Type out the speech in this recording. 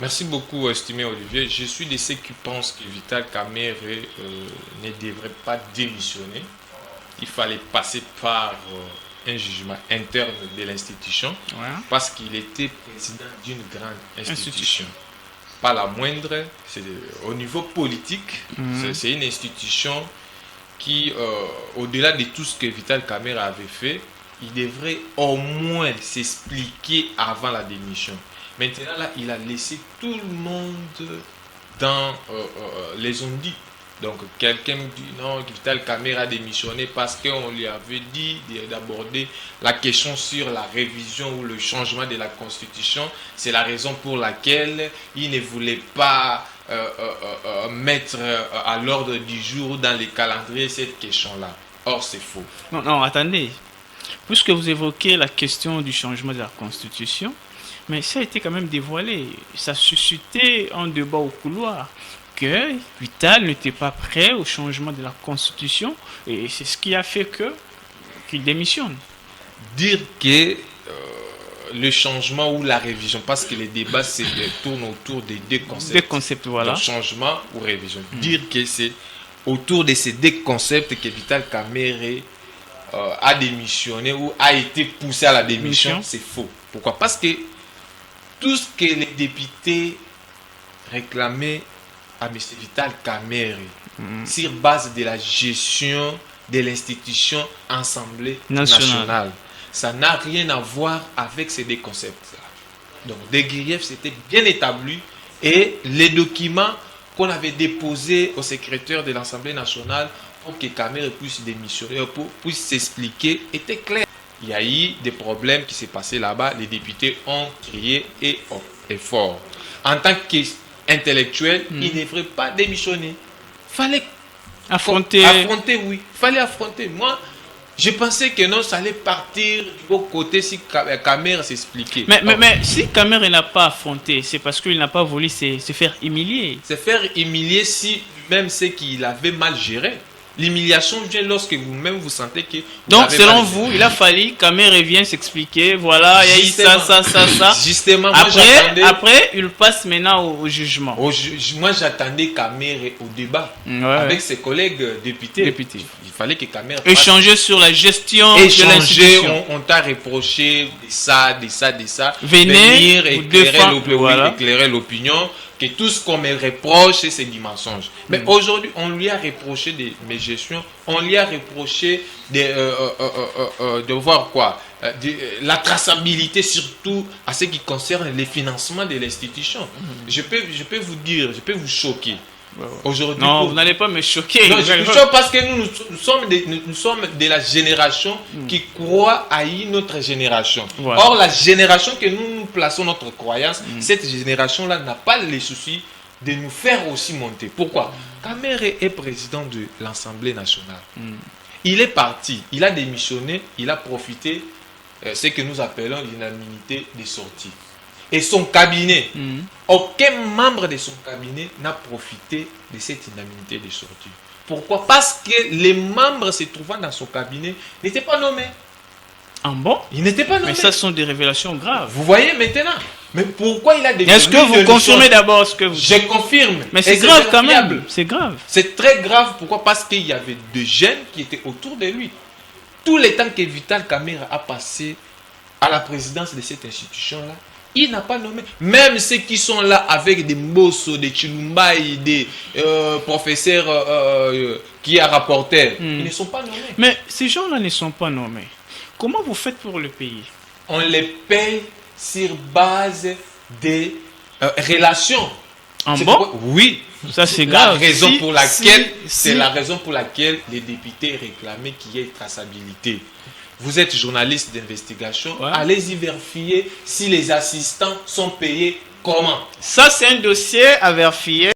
Merci beaucoup, estimé Olivier. Je suis de ceux qui pensent que Vital Kamerhe ne devrait pas démissionner. Il fallait passer par un jugement interne de l'institution Ouais. parce qu'il était président d'une grande institution. Institution. Pas la moindre, c'est au niveau politique, c'est une institution qui, au-delà de tout ce que Vital Kamerhe avait fait, il devrait au moins s'expliquer avant la démission. Maintenant, là, il a laissé tout le monde dans les ondits. Donc, quelqu'un dit non, Vital Kamerhe a démissionné parce qu'on lui avait dit d'aborder la question sur la révision ou le changement de la Constitution. C'est la raison pour laquelle il ne voulait pas mettre à l'ordre du jour dans les calendriers cette question-là. Or, c'est faux. Non, non, attendez. Puisque vous évoquez la question du changement de la Constitution, mais ça a été quand même dévoilé. Ça a suscité un débat au couloir que Vital n'était pas prêt au changement de la Constitution et c'est ce qui a fait qu'il démissionne. Dire que le changement ou la révision, parce que les débats tournent autour des deux concepts. Deux concepts, voilà. Donc, changement ou révision. Dire que c'est autour de ces deux concepts que Vital Kamerhe a démissionné ou a été poussé à la démission, c'est faux. Pourquoi? Parce que tout ce que les députés réclamaient à M. Vital Kamerhe sur base de la gestion de l'institution Assemblée nationale, ça n'a rien à voir avec ces deux concepts-là. Donc, des griefs, c'était bien établi et les documents qu'on avait déposés au secrétaire de l'Assemblée nationale pour que Kamerhe puisse démissionner, puisse s'expliquer, étaient clairs. Il y a eu des problèmes qui s'est passé là-bas. Les députés ont crié et fort. En tant qu'intellectuel, il ne devrait pas démissionner. Fallait affronter, oui. Fallait affronter. Moi, je pensais que non, ça allait partir du bon côté si Kamerhe s'expliquait. Mais si Kamerhe n'a pas affronté, c'est parce qu'il n'a pas voulu se faire humilier. Se faire humilier si même c'est qu'il avait mal géré. L'humiliation vient lorsque vous-même vous sentez que... Donc, selon vous, il a fallu que Kamerhe vienne s'expliquer. Voilà, il y a eu ça. Justement, après, il passe maintenant au jugement. Moi, j'attendais Kamerhe au débat avec ses collègues députés. Il fallait que Kamerhe échanger sur la gestion de l'institution. On t'a reproché de ça. Venez éclairer l'opinion. Que tout ce qu'on me reproche, c'est du mensonge. Mais aujourd'hui, on lui a reproché de mes gestions, on lui a reproché de voir quoi, la traçabilité surtout à ce qui concerne les financements de l'institution. Je peux vous dire, je peux vous choquer. Aujourd'hui, non, vous n'allez pas me choquer. Non, je choque parce que nous sommes de la génération qui croit à une autre génération. Voilà. Or, la génération que nous plaçons notre croyance, cette génération-là n'a pas les soucis de nous faire aussi monter. Pourquoi? Kamerhe est président de l'Assemblée nationale. Il est parti, il a démissionné, il a profité ce que nous appelons l'unanimité des sorties. Et son cabinet, aucun membre de son cabinet n'a profité de cette indemnité de sortie. Pourquoi? Parce que les membres se trouvant dans son cabinet n'étaient pas nommés. Ah bon? Ils n'étaient pas nommés. Mais ça sont des révélations graves. Vous voyez maintenant. Mais pourquoi il a démissionné? Est-ce que vous confirmez d'abord ce que vous... Je confirme. Mais c'est grave quand même. C'est grave. C'est très grave. Pourquoi? Parce qu'il y avait des jeunes qui étaient autour de lui. Tout le temps que Vital Kamerhe a passé à la présidence de cette institution-là, il n'a pas nommé. Même ceux qui sont là avec des Mbosso, des Chilumbaï, des professeurs qui a rapporté, ils ne sont pas nommés. Mais ces gens-là ne sont pas nommés. Comment vous faites pour le payer? On les paye sur base des relations. En bon? Oui. Ça c'est grave. C'est la raison pour laquelle les députés réclamaient qu'il y ait traçabilité. Vous êtes journaliste d'investigation, allez-y vérifier si les assistants sont payés comment. Ça, c'est un dossier à vérifier.